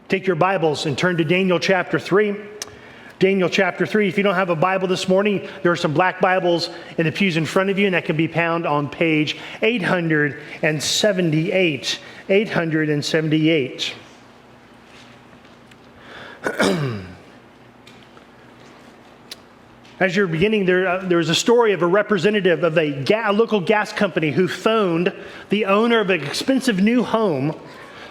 Take your Bibles and turn to Daniel chapter 3. Daniel chapter 3. If you don't have a Bible this morning, there are some black Bibles in the pews in front of you, and that can be found on page 878. 878. As you're beginning, there was a story of a representative of a local gas company who phoned the owner of an expensive new home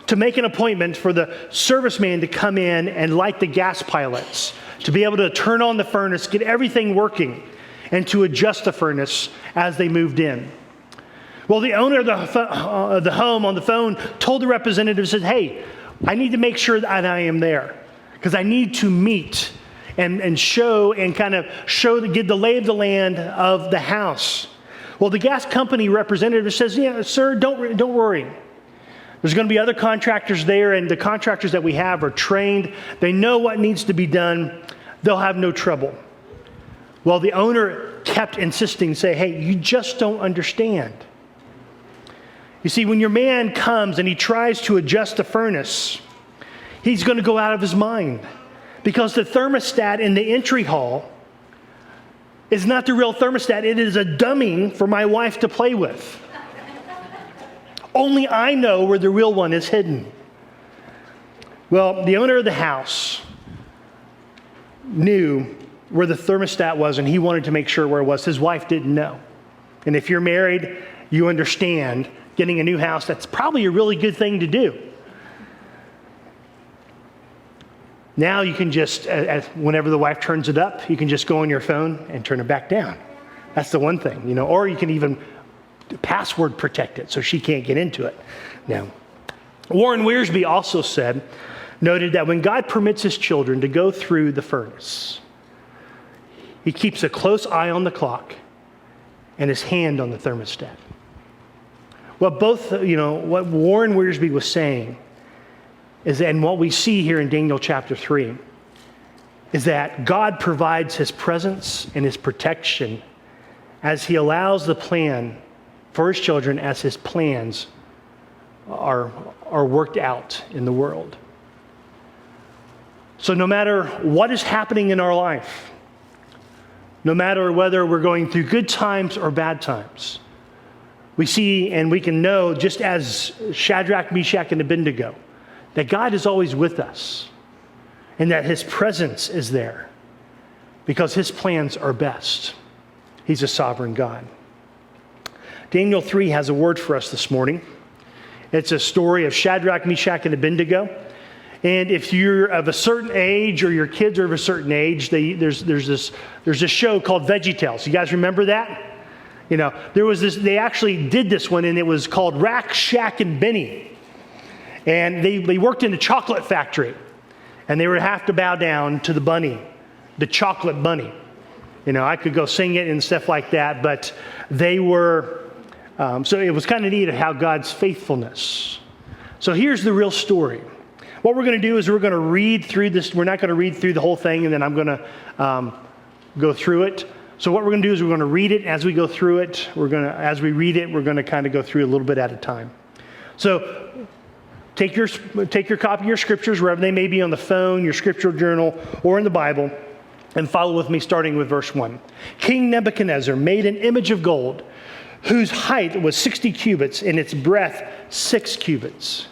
to make an appointment for the serviceman to come in and light the gas pilots, to be able to turn on the furnace, get everything working, and to adjust the furnace as they moved in. Well, the owner of the home on the phone told the representative, said, "Hey, I need to make sure that I am there because I need to meet and show and kind of give the lay of the land of the house." Well, the gas company representative says, "Yeah, sir, don't worry. There's going to be other contractors there, and the contractors that we have are trained. They know what needs to be done. They'll have no trouble." Well, the owner kept insisting, say, "Hey, you just don't understand. You see, when your man comes and he tries to adjust the furnace, he's going to go out of his mind because the thermostat in the entry hall is not the real thermostat. It is a dummy for my wife to play with. Only I know where the real one is hidden." Well, the owner of the house knew where the thermostat was, and he wanted to make sure where it was. His wife didn't know. And if you're married, you understand getting a new house, that's probably a really good thing to do. Now you can just, whenever the wife turns it up, you can just go on your phone and turn it back down. That's the one thing, or you can even password protect it so she can't get into it. Now, Warren Wiersbe also noted that when God permits his children to go through the furnace, he keeps a close eye on the clock and his hand on the thermostat. What what Warren Wiersbe was saying is, and what we see here in Daniel chapter 3, is that God provides his presence and his protection as he allows the plan for his children as his plans are worked out in the world. So no matter what is happening in our life, no matter whether we're going through good times or bad times, we see and we can know, just as Shadrach, Meshach, and Abednego, that God is always with us and that his presence is there because his plans are best. He's a sovereign God. Daniel 3 has a word for us this morning. It's a story of Shadrach, Meshach, and Abednego. And if you're of a certain age or your kids are of a certain age, there's this show called VeggieTales. You guys remember that? There was this, they actually did this one, and it was called Rack, Shack, and Benny. And they worked in the chocolate factory, and they would have to bow down to the bunny, the chocolate bunny. I could go sing it and stuff like that, but they were, so it was kind of neat how God's faithfulness. So here's the real story. What we're going to do is we're going to read through this. We're not going to read through the whole thing, and then I'm going to go through it. So what we're going to do is we're going to read it as we go through it. As we read it, we're going to kind of go through a little bit at a time. So take your copy of your scriptures, wherever they may be, on the phone, your scriptural journal, or in the Bible, and follow with me starting with verse 1. King Nebuchadnezzar made an image of gold whose height was 60 cubits and its breadth 6 cubits.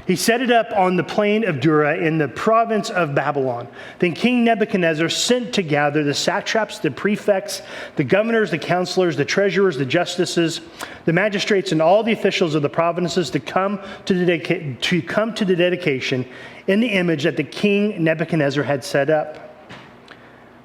He set it up on the plain of Dura in the province of Babylon. Then King Nebuchadnezzar sent to gather the satraps, the prefects, the governors, the counselors, the treasurers, the justices, the magistrates, and all the officials of the provinces to come to the dedication in the image that the king Nebuchadnezzar had set up.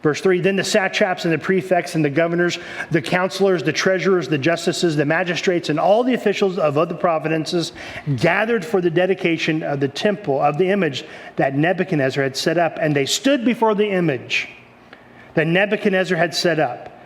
Verse 3, then the satraps and the prefects and the governors, the counselors, the treasurers, the justices, the magistrates, and all the officials of other provinces gathered for the dedication of the temple, of the image that Nebuchadnezzar had set up. And they stood before the image that Nebuchadnezzar had set up.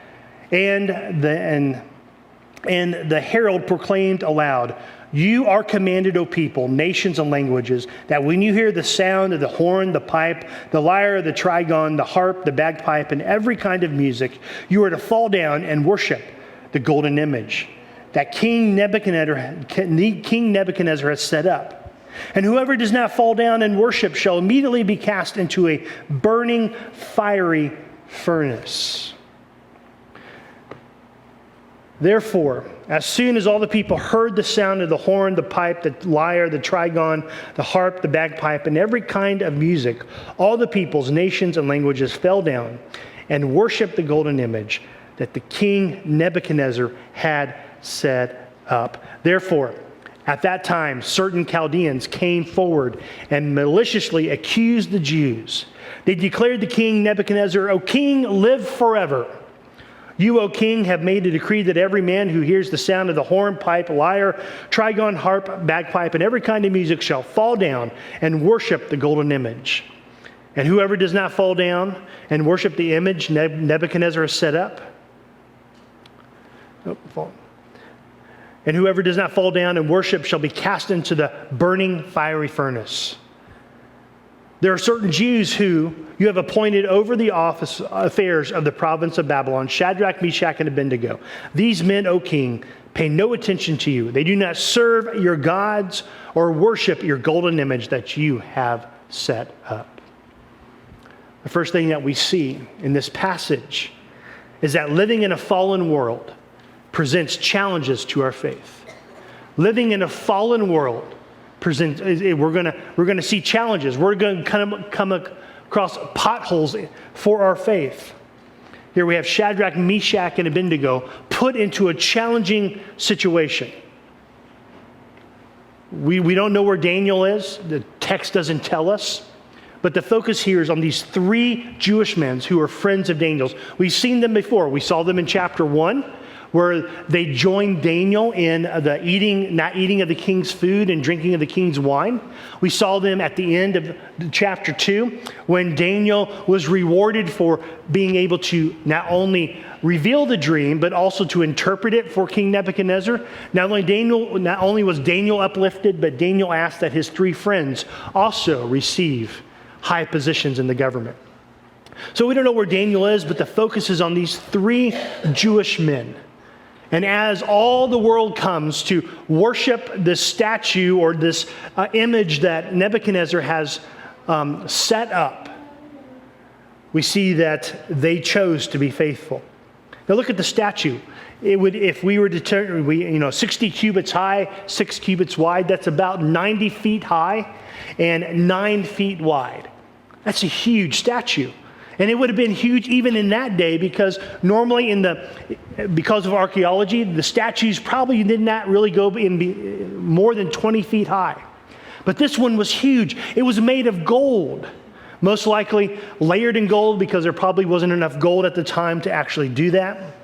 And the herald proclaimed aloud, "You are commanded, O people, nations, and languages, that when you hear the sound of the horn, the pipe, the lyre, the trigon, the harp, the bagpipe, and every kind of music, you are to fall down and worship the golden image that King Nebuchadnezzar has set up. And whoever does not fall down and worship shall immediately be cast into a burning, fiery furnace. Therefore, as soon as all the people heard the sound of the horn, the pipe, the lyre, the trigon, the harp, the bagpipe, and every kind of music, all the peoples, nations, and languages fell down and worshiped the golden image that the king Nebuchadnezzar had set up. Therefore, at that time, certain Chaldeans came forward and maliciously accused the Jews. They declared to King Nebuchadnezzar, "O king, live forever. You, O king, have made a decree that every man who hears the sound of the horn, pipe, lyre, trigon, harp, bagpipe, and every kind of music shall fall down and worship the golden image. And whoever does not fall down and worship the image Nebuchadnezzar has set up, and whoever does not fall down and worship shall be cast into the burning fiery furnace." There are certain Jews who you have appointed over the affairs of the province of Babylon, Shadrach, Meshach, and Abednego. These men, O king, pay no attention to you. They do not serve your gods or worship your golden image that you have set up. The first thing that we see in this passage is that living in a fallen world presents challenges to our faith. Living in a fallen world presents, we're going to see challenges. We're going to come across potholes for our faith. Here we have Shadrach, Meshach, and Abednego put into a challenging situation. We don't know where Daniel is. The text doesn't tell us. But the focus here is on these three Jewish men who are friends of Daniel's. We've seen them before. We saw them in chapter 1, where they joined Daniel in the not eating of the king's food and drinking of the king's wine. We saw them at the end of chapter 2, when Daniel was rewarded for being able to not only reveal the dream, but also to interpret it for King Nebuchadnezzar. Not only was Daniel uplifted, but Daniel asked that his three friends also receive high positions in the government. So we don't know where Daniel is, but the focus is on these three Jewish men. And as all the world comes to worship this statue or this image that Nebuchadnezzar has set up, we see that they chose to be faithful. Now look at the statue. It would, if we were to turn, 60 cubits high, 6 cubits wide, that's about 90 feet high and 9 feet wide. That's a huge statue. And it would have been huge even in that day, because normally because of archaeology, the statues probably did not really go in more than 20 feet high. But this one was huge. It was made of gold, most likely layered in gold, because there probably wasn't enough gold at the time to actually do that.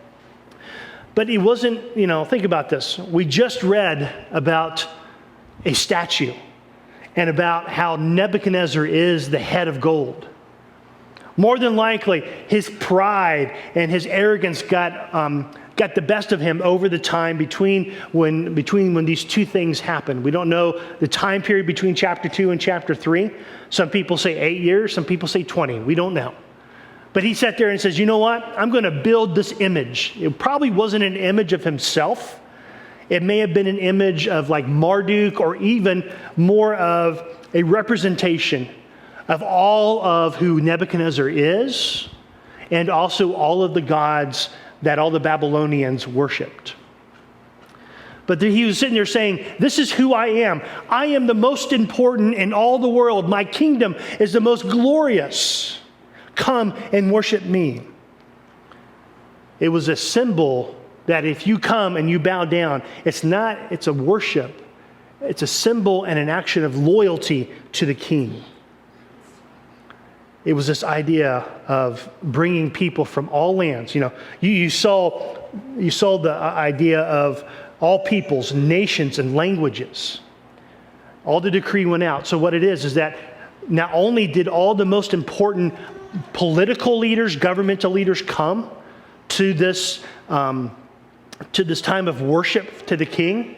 But it wasn't, think about this. We just read about a statue and about how Nebuchadnezzar is the head of gold. More than likely, his pride and his arrogance got the best of him over the time between when these two things happened. We don't know the time period between chapter 2 and chapter 3. Some people say 8 years, some people say 20. We don't know. But he sat there and says, you know what? I'm going to build this image. It probably wasn't an image of himself. It may have been an image of like Marduk, or even more of a representation of all of who Nebuchadnezzar is, and also all of the gods that all the Babylonians worshipped. But he was sitting there saying, this is who I am. I am the most important in all the world. My kingdom is the most glorious. Come and worship me. It was a symbol that if you come and you bow down, it's a worship. It's a symbol and an action of loyalty to the king. It was this idea of bringing people from all lands. You saw the idea of all peoples, nations, and languages. All the decree went out. So what it is that not only did all the most important political leaders, governmental leaders come to this time of worship to the king,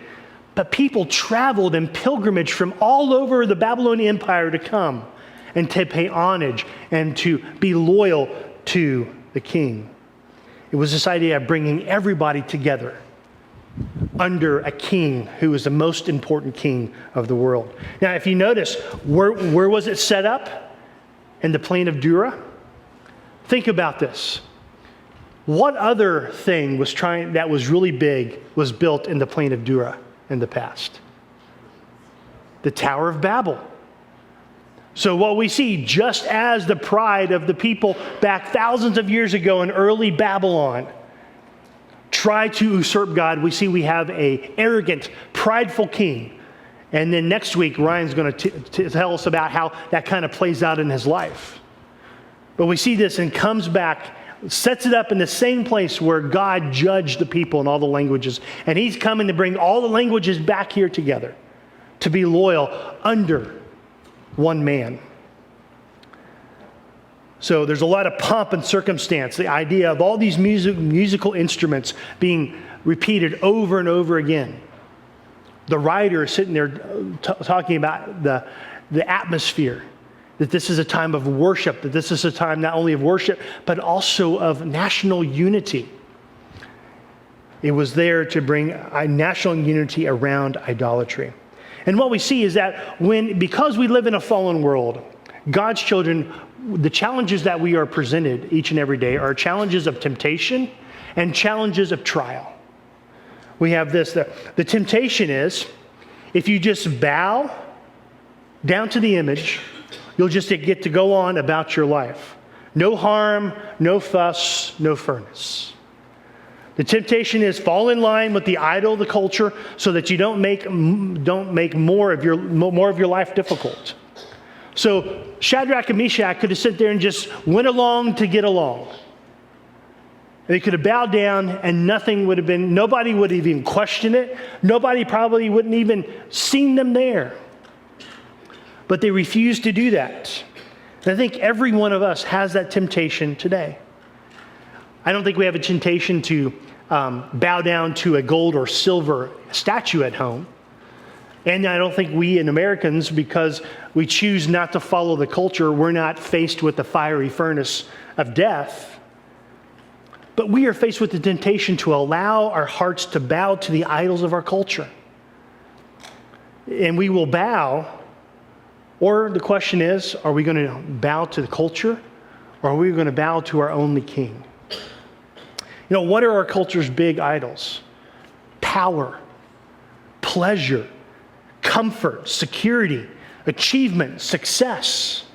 but people traveled in pilgrimage from all over the Babylonian Empire to come and to pay homage and to be loyal to the king. It was this idea of bringing everybody together. under a king who was the most important king of the world. Now, if you notice, where was it set up? In the plain of Dura? Think about this. What other thing that was really big was built in the plain of Dura in the past? The Tower of Babel. So what we see, just as the pride of the people back thousands of years ago in early Babylon tried to usurp God, we have an arrogant, prideful king. And then next week, Ryan's going to tell us about how that kind of plays out in his life. But we see this and comes back, sets it up in the same place where God judged the people in all the languages. And he's coming to bring all the languages back here together to be loyal under one man. So there's a lot of pomp and circumstance, the idea of all these musical instruments being repeated over and over again. The writer is sitting there talking about the atmosphere, that this is a time of worship, that this is a time not only of worship, but also of national unity. It was there to bring a national unity around idolatry. And what we see is that because we live in a fallen world, God's children, the challenges that we are presented each and every day are challenges of temptation and challenges of trial. We have this, the temptation is, if you just bow down to the image, you'll just get to go on about your life. No harm, no fuss, no furnace. The temptation is fall in line with the idol of the culture so that you don't make more of your life difficult. So Shadrach and Meshach could have sat there and just went along to get along. They could have bowed down and nobody would have even questioned it. Nobody probably wouldn't even seen them there. But they refused to do that. And I think every one of us has that temptation today. I don't think we have a temptation to bow down to a gold or silver statue at home. And I don't think we in Americans, because we choose not to follow the culture, we're not faced with the fiery furnace of death. But we are faced with the temptation to allow our hearts to bow to the idols of our culture. And we will bow, or the question is, are we going to bow to the culture, or are we going to bow to our only king? You know, what are our culture's big idols? Power, pleasure, comfort, security, achievement, success,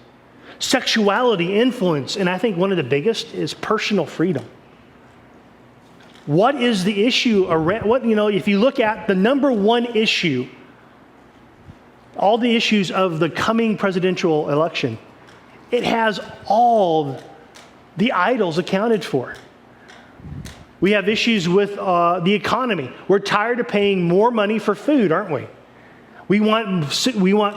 sexuality, influence, and I think one of the biggest is personal freedom. What is the issue around, if you look at the number one issue, all the issues of the coming presidential election, it has all the idols accounted for. We have issues with the economy. We're tired of paying more money for food, aren't we? We want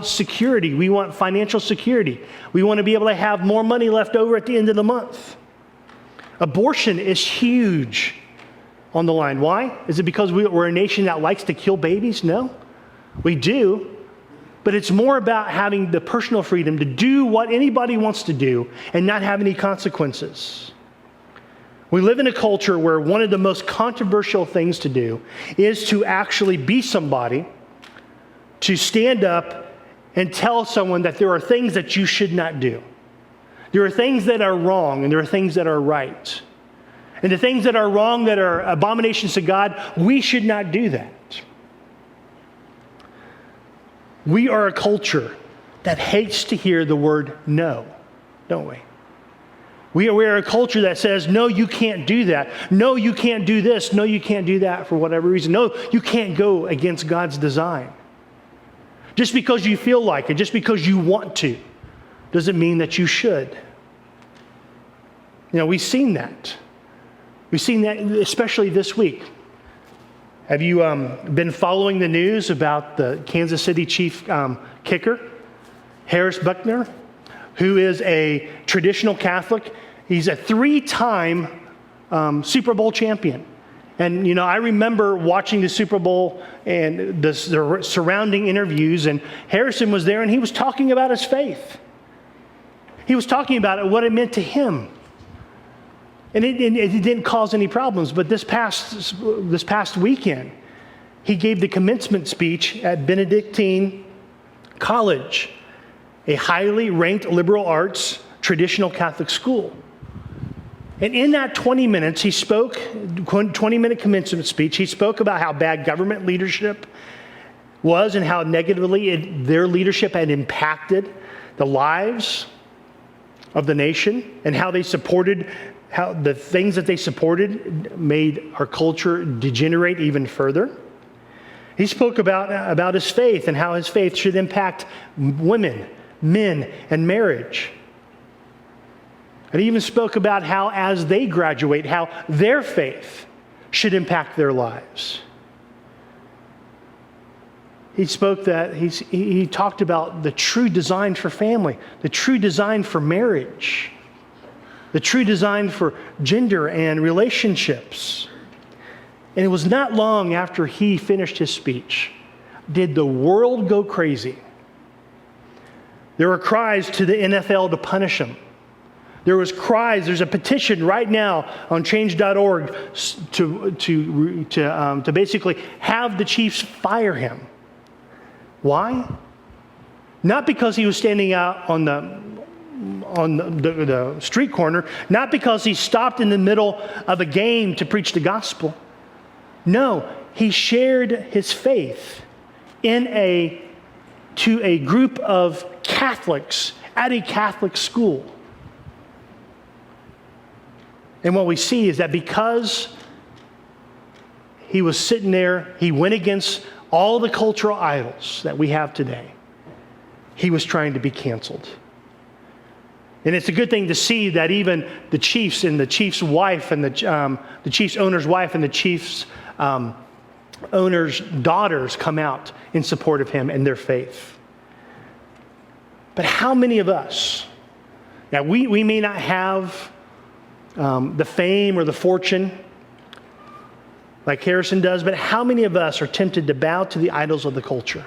security. We want financial security. We want to be able to have more money left over at the end of the month. Abortion is huge on the line. Why? Is it because we're a nation that likes to kill babies? No, we do. But it's more about having the personal freedom to do what anybody wants to do and not have any consequences. We live in a culture where one of the most controversial things to do is to actually be somebody, to stand up and tell someone that there are things that you should not do. There are things that are wrong and there are things that are right. And the things that are wrong, that are abominations to God, we should not do that. We are a culture that hates to hear the word no, don't we? We are a culture that says, no, you can't do that. No, you can't do this. No, you can't do that for whatever reason. No, you can't go against God's design. Just because you feel like it, just because you want to, doesn't mean that you should. You know, we've seen that. We've seen that especially this week. Have you been following the news about the Kansas City Chief kicker, Harris Buckner, who is a traditional Catholic? He's a 3-time Super Bowl champion. And, you know, I remember watching the Super Bowl and the surrounding interviews, and Harrison was there, and he was talking about his faith. He was talking about what it meant to him. And it didn't cause any problems. But this past weekend, he gave the commencement speech at Benedictine College, a highly ranked liberal arts traditional Catholic school. And in that 20 minutes, he spoke, 20-minute commencement speech, he spoke about how bad government leadership was and how negatively their leadership had impacted the lives of the nation, and how they supported, how the things that they supported made our culture degenerate even further. He spoke about his faith and how his faith should impact women, men, and marriage. And he even spoke about how, as they graduate, how their faith should impact their lives. He talked about the true design for family, the true design for marriage, the true design for gender and relationships. And it was not long after he finished his speech did the world go crazy. There were cries to the NFL to punish him. There was cries. There's a petition right now on change.org to basically have the Chiefs fire him. Why? Not because he was standing out on the street corner, not because he stopped in the middle of a game to preach the gospel. No, he shared his faith to a group of Catholics at a Catholic school. And what we see is that because he was sitting there, he went against all the cultural idols that we have today. He was trying to be canceled. And it's a good thing to see that even the Chiefs and the Chiefs' wife and the Chiefs' owner's wife and the Chiefs' owner's daughters come out in support of him and their faith. But how many of us, now we may not have the fame or the fortune like Harrison does, but how many of us are tempted to bow to the idols of the culture?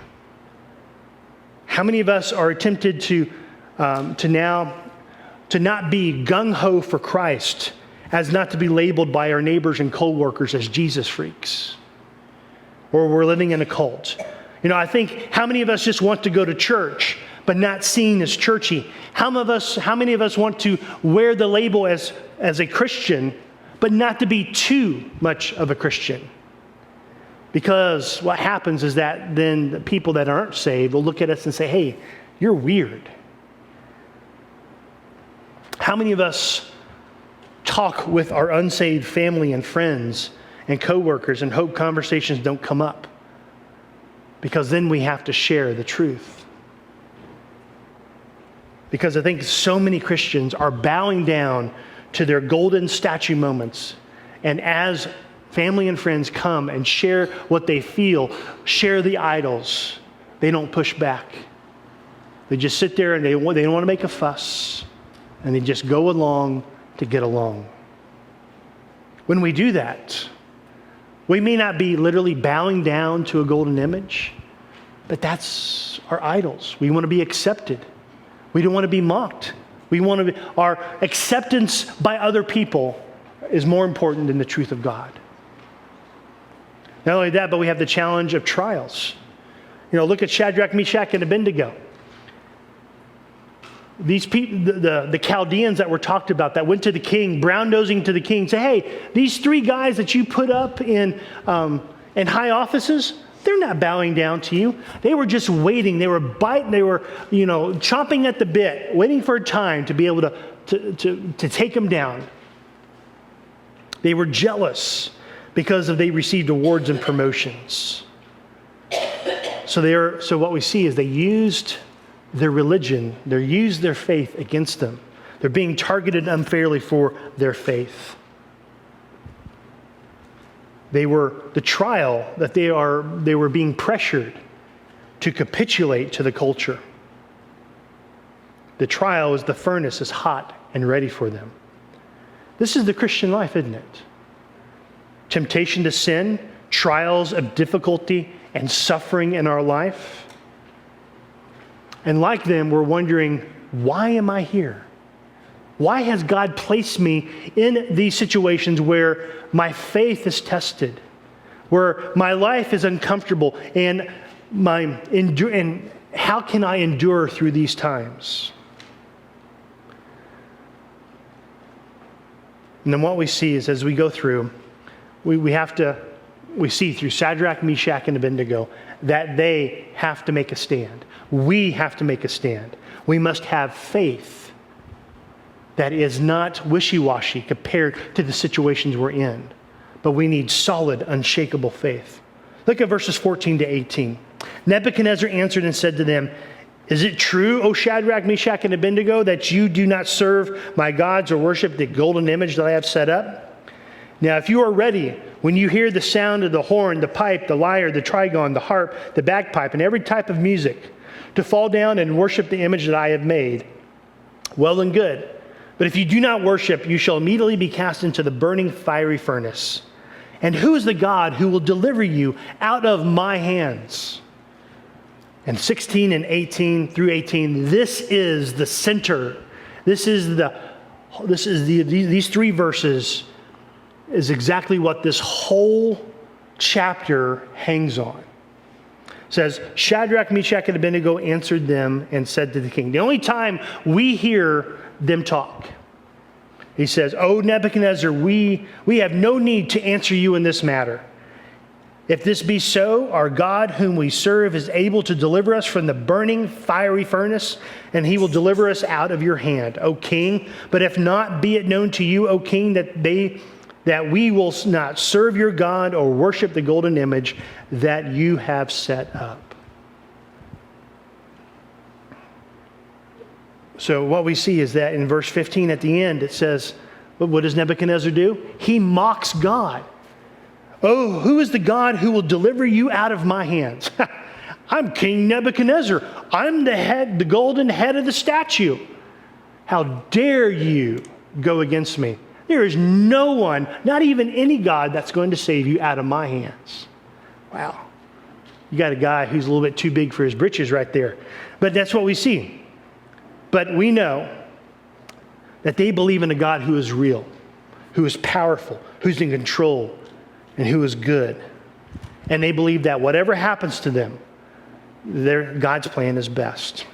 How many of us are tempted to not be gung-ho for Christ, as not to be labeled by our neighbors and co-workers as Jesus freaks? Or we're living in a cult. I think how many of us just want to go to church but not seen as churchy? How many of us want to wear the label as a Christian but not to be too much of a Christian? Because what happens is that then the people that aren't saved will look at us and say, hey, you're weird. How many of us talk with our unsaved family and friends and coworkers and hope conversations don't come up? Because then we have to share the truth. Because I think so many Christians are bowing down to their golden statue moments. And as family and friends come and share what they feel, share the idols, they don't push back. They just sit there and they don't want to make a fuss. And they just go along to get along. When we do that, we may not be literally bowing down to a golden image, but that's our idols. We want to be accepted. We don't want to be mocked. Our acceptance by other people is more important than the truth of God. Not only that, but we have the challenge of trials. Look at Shadrach, Meshach, and Abednego. These people, the Chaldeans that were talked about, that went to the king, brown-nosing to the king, say, hey, these three guys that you put up in high offices, they're not bowing down to you. They were just waiting. They were biting. They were, chomping at the bit, waiting for a time to be able to take them down. They were jealous because they received awards and promotions. So what we see is they used their religion, they used their faith against them. They're being targeted unfairly for their faith. They were the trial that they were being pressured to capitulate to the culture. The trial is the furnace is hot and ready for them. This is the Christian life, isn't it? Temptation to sin, trials of difficulty and suffering in our life. And like them, we're wondering, why am I here? Why has God placed me in these situations where my faith is tested? where my life is uncomfortable, and and how can I endure through these times? And then what we see is, as we go through, we see through Shadrach, Meshach, and Abednego that they have to make a stand. We have to make a stand. We must have faith that is not wishy-washy compared to the situations we're in. But we need solid, unshakable faith. Look at verses 14 to 18. Nebuchadnezzar answered and said to them, "Is it true, O Shadrach, Meshach, and Abednego, that you do not serve my gods or worship the golden image that I have set up? Now, if you are ready, when you hear the sound of the horn, the pipe, the lyre, the trigon, the harp, the bagpipe, and every type of music, to fall down and worship the image that I have made, well and good. But if you do not worship, you shall immediately be cast into the burning fiery furnace. And who is the God who will deliver you out of my hands?" And 16 and 18 through 18, this is the center. These three verses is exactly what this whole chapter hangs on. It says, Shadrach, Meshach, and Abednego answered them and said to the king. The only time we hear them talk, he says, "O Nebuchadnezzar, we have no need to answer you in this matter. If this be so, our God whom we serve is able to deliver us from the burning fiery furnace, and he will deliver us out of your hand, O king. But if not, be it known to you, O king, that we will not serve your God or worship the golden image that you have set up." So what we see is that in verse 15 at the end, it says, what does Nebuchadnezzar do? He mocks God. "Oh, who is the God who will deliver you out of my hands? I'm King Nebuchadnezzar. I'm the golden head of the statue. How dare you go against me? There is no one, not even any God, that's going to save you out of my hands." Wow. You got a guy who's a little bit too big for his britches right there. But that's what we see. But we know that they believe in a God who is real, who is powerful, who's in control, and who is good. And they believe that whatever happens to them, God's plan is best.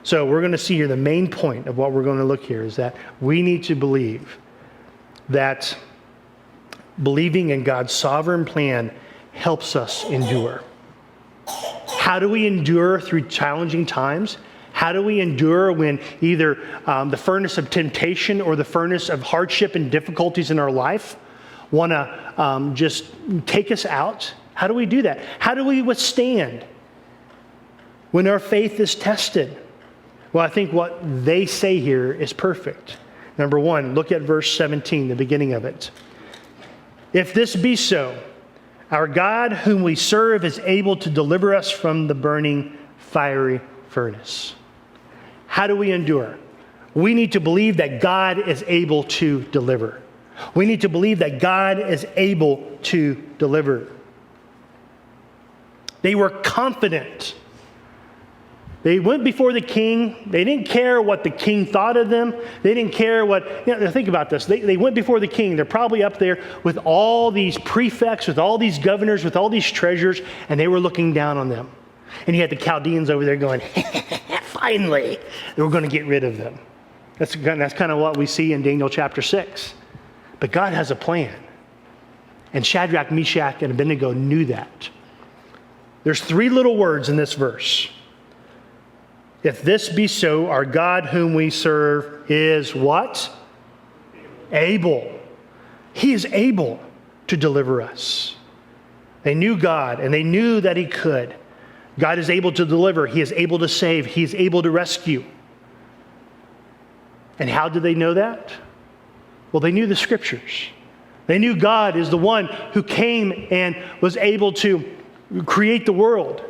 So we're going to see here the main point of what we're going to look here is that we need to believe that believing in God's sovereign plan helps us endure. How do we endure through challenging times? How do we endure when either the furnace of temptation or the furnace of hardship and difficulties in our life want to just take us out? How do we do that? How do we withstand when our faith is tested? Well, I think what they say here is perfect. Number one, look at verse 17, the beginning of it. "If this be so, our God whom we serve is able to deliver us from the burning fiery furnace." How do we endure? We need to believe that God is able to deliver. We need to believe that God is able to deliver. They were confident. They went before the king. They didn't care what the king thought of them. They didn't care think about this. They went before the king. They're probably up there with all these prefects, with all these governors, with all these treasurers, and they were looking down on them. And you had the Chaldeans over there going, finally, they were going to get rid of them. That's kind of what we see in Daniel chapter 6. But God has a plan. And Shadrach, Meshach, and Abednego knew that. There's three little words in this verse. If this be so, our God whom we serve is what? Able. He is able to deliver us. They knew God, and they knew that He could. God is able to deliver. He is able to save. He is able to rescue. And how did they know that? Well, they knew the Scriptures. They knew God is the one who came and was able to create the world.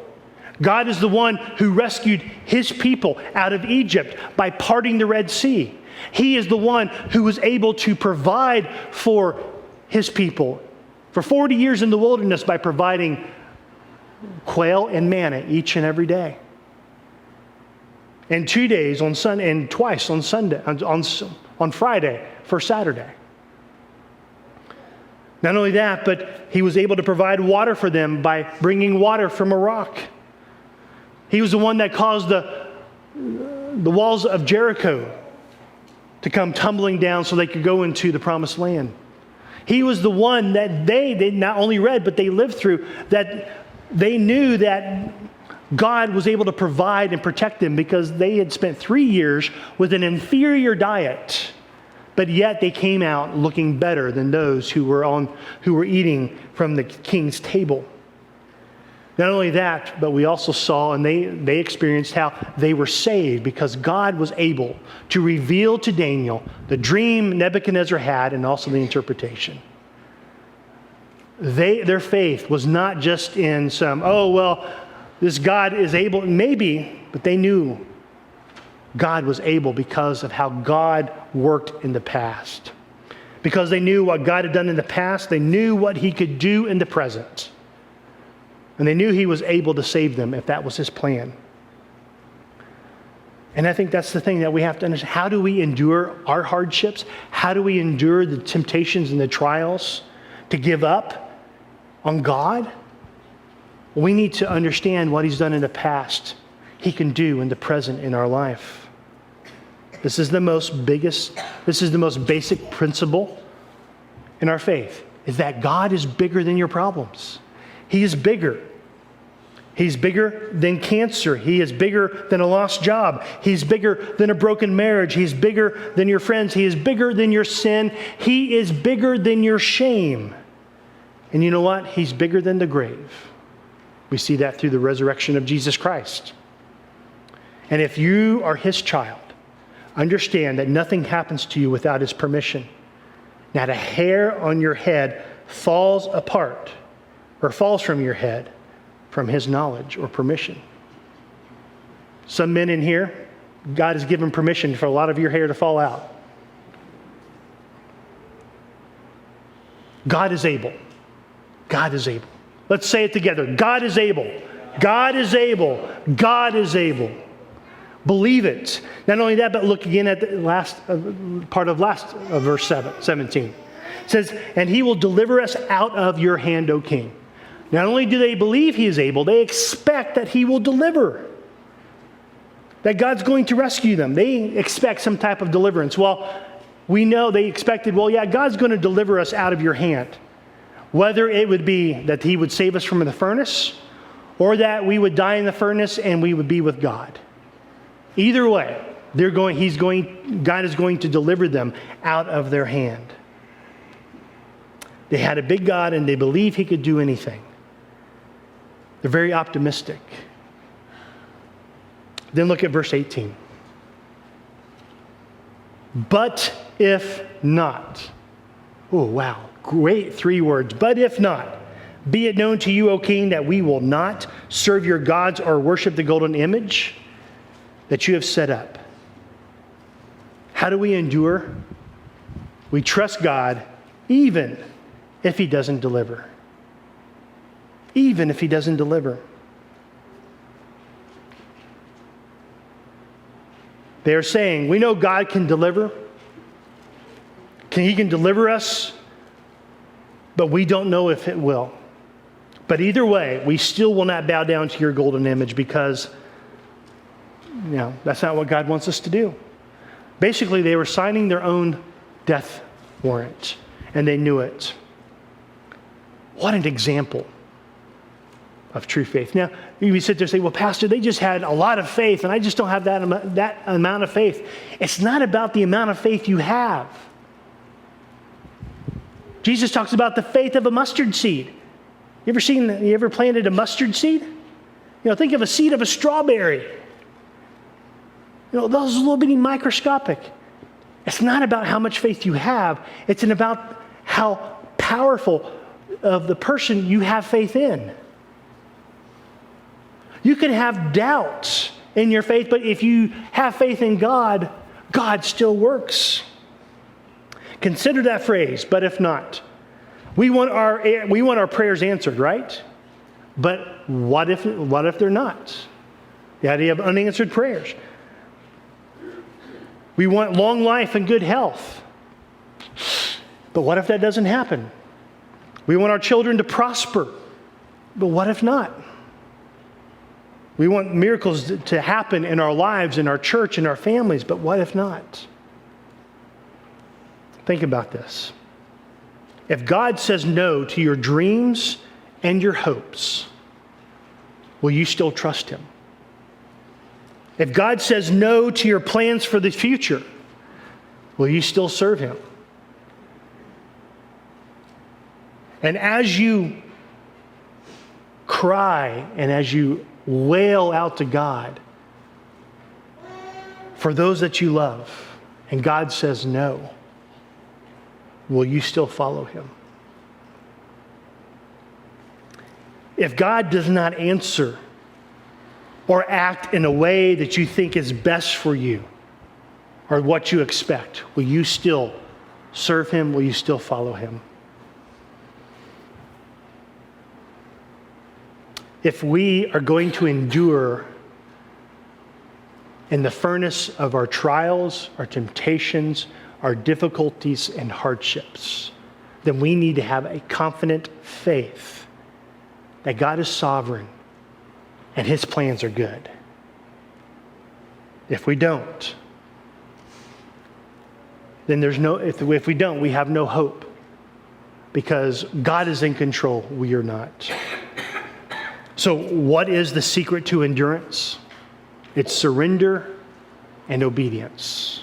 God is the one who rescued His people out of Egypt by parting the Red Sea. He is the one who was able to provide for His people for 40 years in the wilderness by providing quail and manna each and every day. And 2 days on Sunday, and twice on Sunday, on Friday for Saturday. Not only that, but he was able to provide water for them by bringing water from a rock. He was the one that caused the walls of Jericho to come tumbling down so they could go into the promised land. He was the one that they not only read, but they lived through, that they knew that God was able to provide and protect them because they had spent 3 years with an inferior diet, but yet they came out looking better than those who were eating from the king's table. Not only that, but we also saw and they experienced how they were saved because God was able to reveal to Daniel the dream Nebuchadnezzar had and also the interpretation. Their faith was not just in some, this God is able, maybe, but they knew God was able because of how God worked in the past. Because they knew what God had done in the past, they knew what he could do in the present. And they knew he was able to save them if that was his plan. And I think that's the thing that we have to understand. How do we endure our hardships? How do we endure the temptations and the trials to give up on God? We need to understand what he's done in the past, he can do in the present in our life. This is the most basic principle in our faith, is that God is bigger than your problems. He is bigger. He's bigger than cancer. He is bigger than a lost job. He's bigger than a broken marriage. He's bigger than your friends. He is bigger than your sin. He is bigger than your shame. And you know what? He's bigger than the grave. We see that through the resurrection of Jesus Christ. And if you are his child, understand that nothing happens to you without his permission. Not a hair on your head falls apart or falls from your head from his knowledge or permission. Some men in here, God has given permission for a lot of your hair to fall out. God is able. God is able. Let's say it together. God is able. God is able. God is able. Believe it. Not only that, but look again at the last part of verse 17. It says, and he will deliver us out of your hand, O king. Not only do they believe he is able, they expect that he will deliver. That God's going to rescue them. They expect some type of deliverance. Well, we know they expected, God's going to deliver us out of your hand. Whether it would be that he would save us from the furnace or that we would die in the furnace and we would be with God. Either way, God is going to deliver them out of their hand. They had a big God and they believe he could do anything. They're very optimistic. Then look at verse 18. But if not. Oh, wow. Great 3 words. But if not, be it known to you, O king, that we will not serve your gods or worship the golden image that you have set up. How do we endure? We trust God even if he doesn't deliver. Even if he doesn't deliver. They are saying, we know God can deliver. He can deliver us, but we don't know if it will. But either way, we still will not bow down to your golden image because that's not what God wants us to do. Basically, they were signing their own death warrant, and they knew it. What an example of true faith. Now, we sit there and say, well, Pastor, they just had a lot of faith, and I just don't have that amount of faith. It's not about the amount of faith you have. Jesus talks about the faith of a mustard seed. You ever planted a mustard seed? Think of a seed of a strawberry. Those are little bitty microscopic. It's not about how much faith you have. It's about how powerful of the person you have faith in. You can have doubts in your faith, but if you have faith in God, God still works. Consider that phrase, but if not. We want our prayers answered, right? But what if they're not? The idea of unanswered prayers. We want long life and good health. But what if that doesn't happen? We want our children to prosper. But what if not? We want miracles to happen in our lives, in our church, in our families, but what if not? Think about this. If God says no to your dreams and your hopes, will you still trust him? If God says no to your plans for the future, will you still serve him? And as you cry and as you wail out to God for those that you love, and God says no, will you still follow him? If God does not answer or act in a way that you think is best for you or what you expect, will you still serve him? Will you still follow him? If we are going to endure in the furnace of our trials, our temptations, our difficulties and hardships, then we need to have a confident faith that God is sovereign and his plans are good. If we don't, then if we don't, we have no hope, because God is in control, we are not. So what is the secret to endurance? It's surrender and obedience.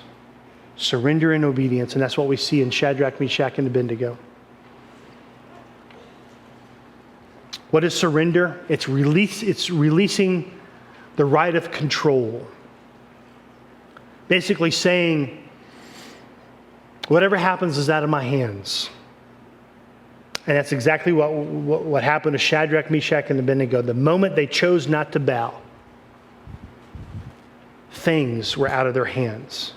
Surrender and obedience, and that's what we see in Shadrach, Meshach, and Abednego. What is surrender? It's releasing the right of control. Basically saying, whatever happens is out of my hands. And that's exactly what happened to Shadrach, Meshach, and Abednego. The moment they chose not to bow, things were out of their hands.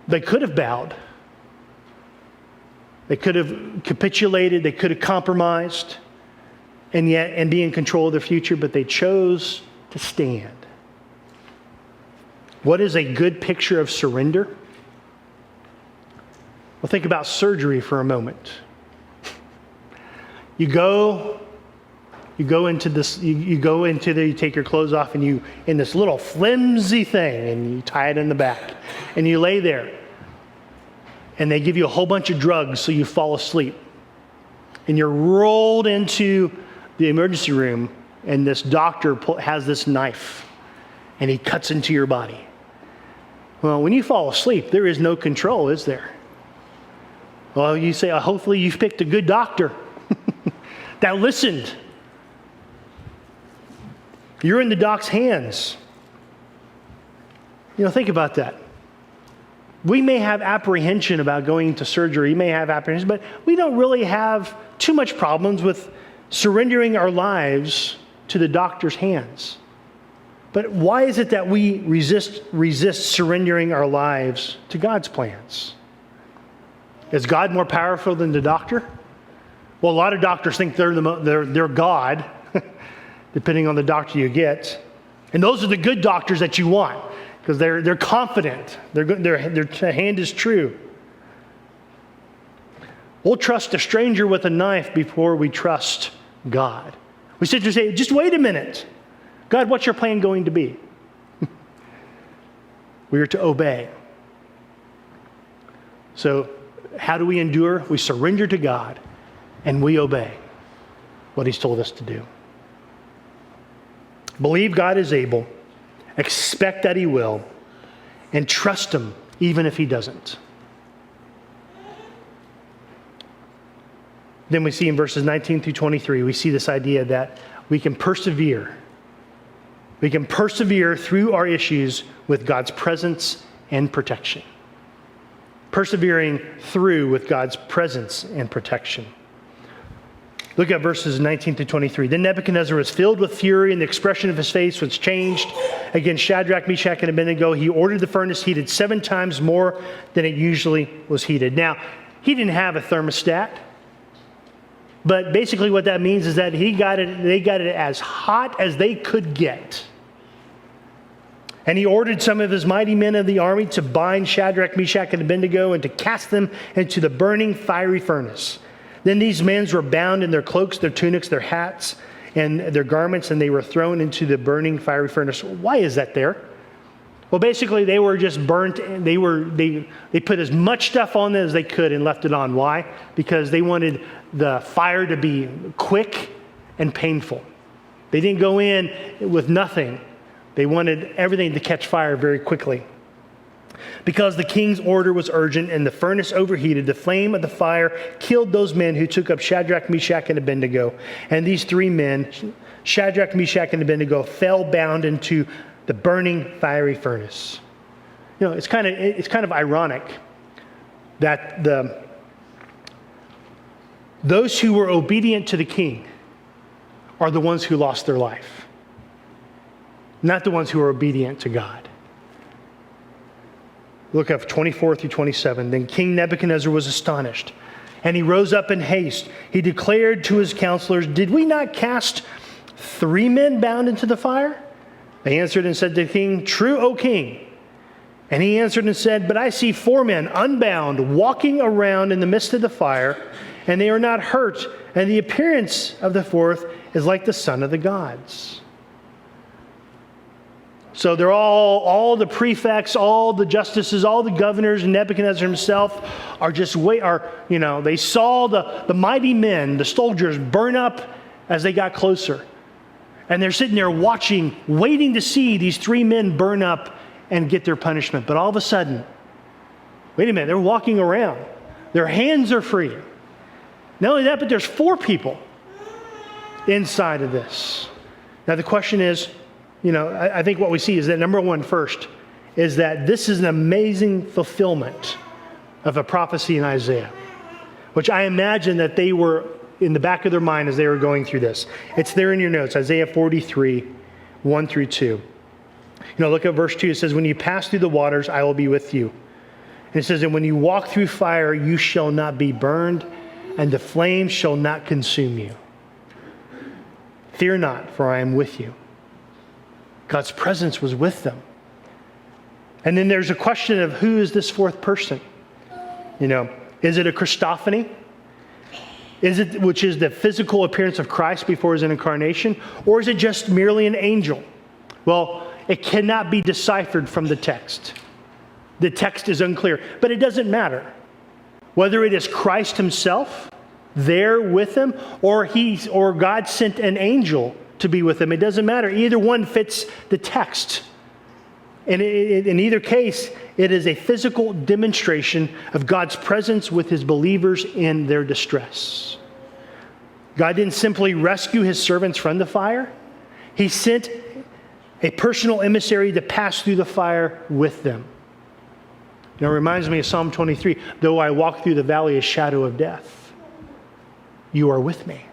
They could have bowed. They could have capitulated. They could have compromised and be in control of their future, but they chose to stand. What is a good picture of surrender? Well, think about surgery for a moment. You take your clothes off, and you, in this little flimsy thing, and you tie it in the back, and you lay there, and they give you a whole bunch of drugs so you fall asleep. And you're rolled into the emergency room, and this doctor has this knife, and he cuts into your body. Well, when you fall asleep, there is no control, is there? Well, you say, hopefully you've picked a good doctor that listened. You're in the doc's hands. Think about that. We may have apprehension about going to surgery. We may have apprehension, but we don't really have too much problems with surrendering our lives to the doctor's hands. But why is it that we resist surrendering our lives to God's plans? Is God more powerful than the doctor? Well, a lot of doctors think they're God, depending on the doctor you get. And those are the good doctors that you want, because they're confident. Their hand is true. We'll trust a stranger with a knife before we trust God. We sit there and say, just wait a minute. God, what's your plan going to be? We are to obey. So how do we endure? We surrender to God and we obey what he's told us to do. Believe God is able, expect that he will, and trust him even if he doesn't. Then we see in verses 19 through 23, we see this idea that we can persevere. We can persevere through our issues with God's presence and protection. Persevering through with God's presence and protection. Look at verses 19 through 23. Then Nebuchadnezzar was filled with fury, and the expression of his face was changed against Shadrach, Meshach, and Abednego. He ordered the furnace heated 7 times more than it usually was heated. Now, he didn't have a thermostat, but basically what that means is that they got it as hot as they could get. And he ordered some of his mighty men of the army to bind Shadrach, Meshach, and Abednego and to cast them into the burning fiery furnace. Then these men were bound in their cloaks, their tunics, their hats, and their garments, and they were thrown into the burning fiery furnace. Why is that there? Well, basically, they were just burnt. They put as much stuff on them as they could and left it on. Why? Because they wanted the fire to be quick and painful. They didn't go in with nothing. They wanted everything to catch fire very quickly. Because the king's order was urgent and the furnace overheated, the flame of the fire killed those men who took up Shadrach, Meshach, and Abednego. And these three men, Shadrach, Meshach, and Abednego, fell bound into the burning fiery furnace. You know, it's kind of ironic that those who were obedient to the king are the ones who lost their life, not the ones who are obedient to God. Look up 24 through 27. Then King Nebuchadnezzar was astonished, and he rose up in haste. He declared to his counselors, "Did we not cast 3 men bound into the fire?" They answered and said to the king, "True, O king." And he answered and said, "But I see 4 men unbound walking around in the midst of the fire, and they are not hurt, and the appearance of the 4th is like the son of the gods." So they're all the prefects, all the justices, all the governors, and Nebuchadnezzar himself they saw the mighty men, the soldiers, burn up as they got closer. And they're sitting there watching, waiting to see these 3 men burn up and get their punishment. But all of a sudden, wait a minute, they're walking around. Their hands are free. Not only that, but there's 4 people inside of this. Now the question is, I think what we see is that number one first is that this is an amazing fulfillment of a prophecy in Isaiah, which I imagine that they were in the back of their mind as they were going through this. It's there in your notes, Isaiah 43, 1 through 2. Look at verse 2. It says, "When you pass through the waters, I will be with you." And it says, "And when you walk through fire, you shall not be burned, and the flame shall not consume you. Fear not, for I am with you." God's presence was with them. And then there's a question of who is this 4th person? Is it a Christophany? Which is the physical appearance of Christ before his incarnation? Or is it just merely an angel? Well, it cannot be deciphered from the text. The text is unclear, but it doesn't matter. Whether it is Christ himself there with them, or God sent an angel to be with them, it doesn't matter. Either one fits the text. And in either case, it is a physical demonstration of God's presence with his believers in their distress. God didn't simply rescue his servants from the fire. He sent a personal emissary to pass through the fire with them. It reminds me of Psalm 23. "Though I walk through the valley of shadow of death, you are with me."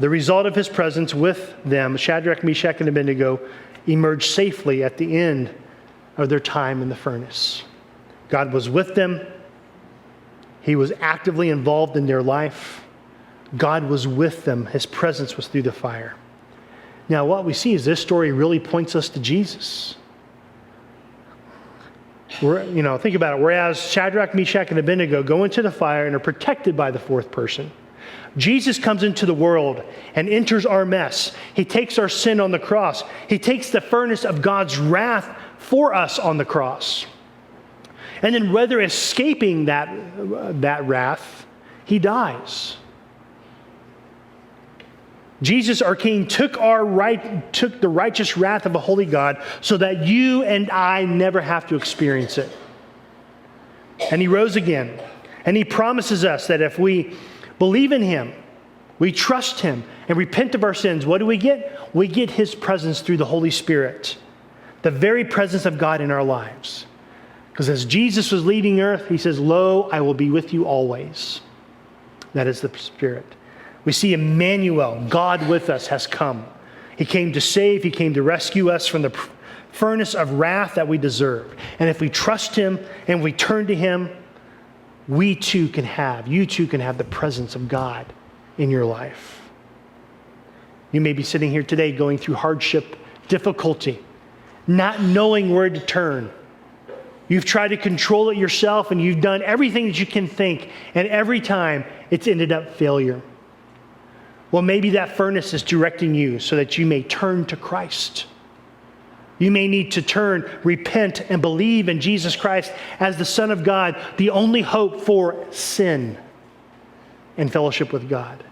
The result of his presence with them, Shadrach, Meshach, and Abednego, emerged safely at the end of their time in the furnace. God was with them. He was actively involved in their life. God was with them. His presence was through the fire. Now, what we see is this story really points us to Jesus. Think about it. Whereas Shadrach, Meshach, and Abednego go into the fire and are protected by the 4th person, Jesus comes into the world and enters our mess. He takes our sin on the cross. He takes the furnace of God's wrath for us on the cross. And then rather escaping that wrath, he dies. Jesus, our King, took the righteous wrath of a holy God so that you and I never have to experience it. And he rose again. And he promises us that if we believe in him, we trust him, and repent of our sins, what do we get? We get his presence through the Holy Spirit, the very presence of God in our lives. Because as Jesus was leaving earth, he says, "Lo, I will be with you always." That is the Spirit. We see Emmanuel, God with us, has come. He came to save, he came to rescue us from the furnace of wrath that we deserve. And if we trust him and we turn to him, you too can have the presence of God in your life. You may be sitting here today going through hardship, difficulty, not knowing where to turn. You've tried to control it yourself, and you've done everything that you can think, and every time it's ended up failure. Well, maybe that furnace is directing you so that you may turn to Christ. You may need to turn, repent, and believe in Jesus Christ as the Son of God, the only hope for sin and fellowship with God.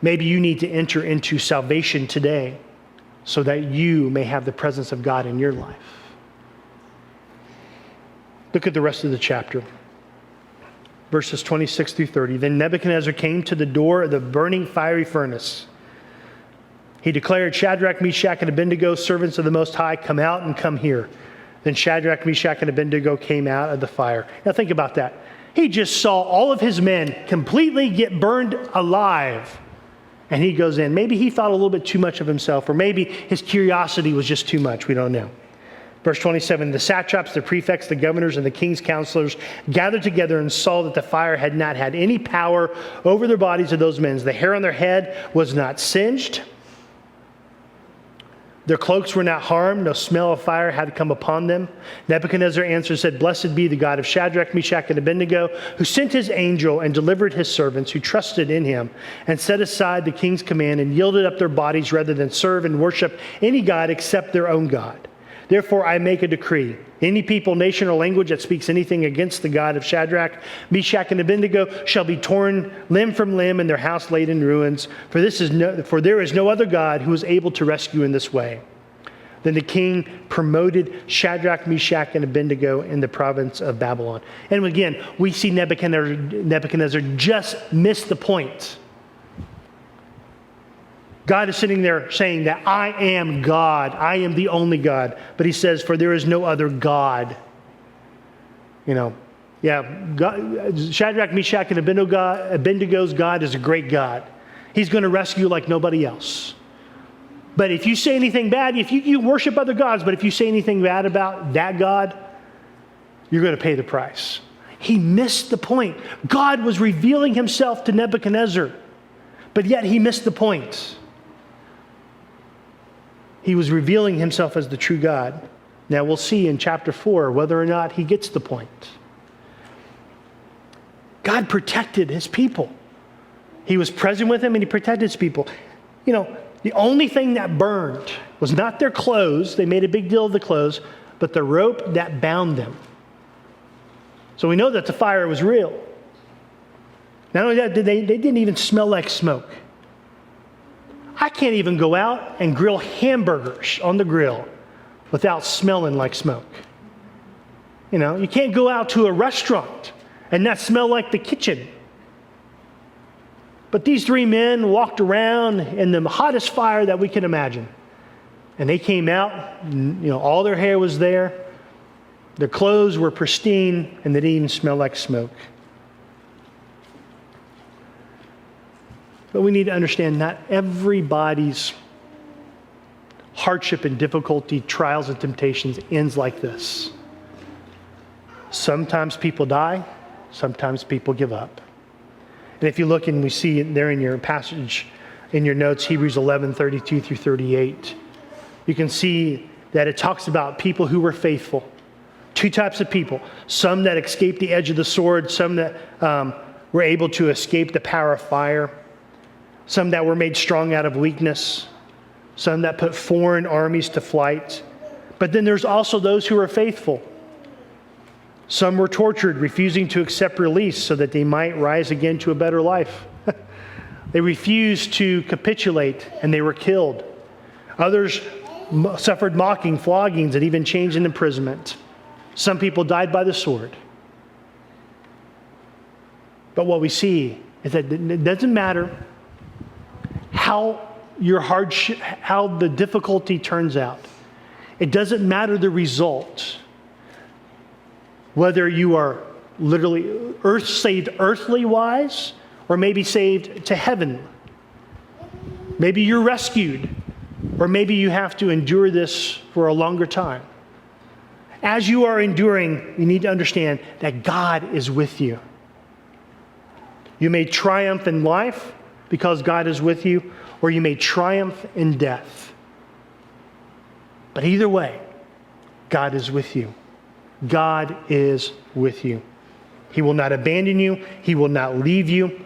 Maybe you need to enter into salvation today so that you may have the presence of God in your life. Look at the rest of the chapter. Verses 26 through 30. Then Nebuchadnezzar came to the door of the burning fiery furnace. He declared, Shadrach, Meshach, and Abednego, servants of the Most High, come out and come here. Then Shadrach, Meshach, and Abednego came out of the fire. Now think about that. He just saw all of his men completely get burned alive. And he goes in. Maybe he thought a little bit too much of himself, or maybe his curiosity was just too much. We don't know. Verse 27, the satraps, the prefects, the governors, and the king's counselors gathered together and saw that the fire had not had any power over the bodies of those men. The hair on their head was not singed. Their cloaks were not harmed. No smell of fire had come upon them. Nebuchadnezzar answered and said, Blessed be the God of Shadrach, Meshach, and Abednego, who sent his angel and delivered his servants who trusted in him and set aside the king's command and yielded up their bodies rather than serve and worship any god except their own God. Therefore, I make a decree. Any people, nation, or language that speaks anything against the God of Shadrach, Meshach, and Abednego shall be torn limb from limb and their house laid in ruins. For there is no other God who is able to rescue in this way. Then the king promoted Shadrach, Meshach, and Abednego in the province of Babylon. And again, we see Nebuchadnezzar just miss the point. God is sitting there saying that I am God. I am the only God. But he says, for there is no other God. God, Shadrach, Meshach, and Abednego's God is a great God. He's going to rescue you like nobody else. But if you say anything bad, if you worship other gods, but if you say anything bad about that God, you're going to pay the price. He missed the point. God was revealing himself to Nebuchadnezzar, but yet he missed the point. He was revealing himself as the true God. Now we'll see in chapter 4 whether or not he gets the point. God protected his people. He was present with them and he protected his people. The only thing that burned was not their clothes. They made a big deal of the clothes, but the rope that bound them. So we know that the fire was real. Not only that, they didn't even smell like smoke. I can't even go out and grill hamburgers on the grill without smelling like smoke. You can't go out to a restaurant and not smell like the kitchen. But these three men walked around in the hottest fire that we can imagine. And they came out, all their hair was there. Their clothes were pristine, and they didn't even smell like smoke. But we need to understand not everybody's hardship and difficulty, trials and temptations ends like this. Sometimes people die. Sometimes people give up. And if you look and we see it there in your passage, in your notes, Hebrews 11:32 through 38, you can see that it talks about people who were faithful. Two types of people. Some that escaped the edge of the sword. Some that were able to escape the power of fire. Some that were made strong out of weakness. Some that put foreign armies to flight. But then there's also those who were faithful. Some were tortured, refusing to accept release so that they might rise again to a better life. They refused to capitulate and they were killed. Others suffered mocking, floggings, and even chains and imprisonment. Some people died by the sword. But what we see is that it doesn't matter how how the difficulty turns out. It doesn't matter the result. Whether you are literally saved earthly wise or maybe saved to heaven. Maybe you're rescued, or maybe you have to endure this for a longer time. As you are enduring, you need to understand that God is with you. You may triumph in life because God is with you, or you may triumph in death. But either way, God is with you. God is with you. He will not abandon you. He will not leave you.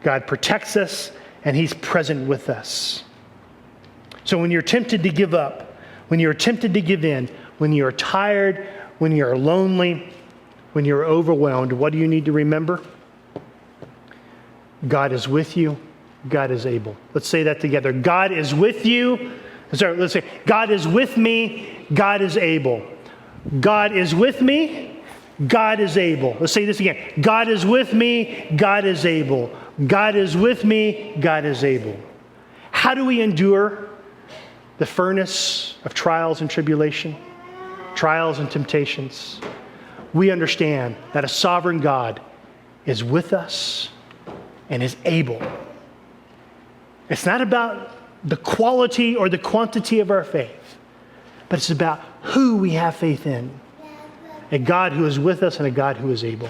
God protects us, and He's present with us. So when you're tempted to give up, when you're tempted to give in, when you're tired, when you're lonely, when you're overwhelmed, what do you need to remember? God is with you. God is able. Let's say that together. God is with you. Sorry, let's say, God is with me. God is able. God is with me. God is able. Let's say this again. God is with me. God is able. God is with me. God is able. How do we endure the furnace of trials and tribulation, trials and temptations? We understand that a sovereign God is with us and is able. It's not about the quality or the quantity of our faith, but it's about who we have faith in. A God who is with us and a God who is able.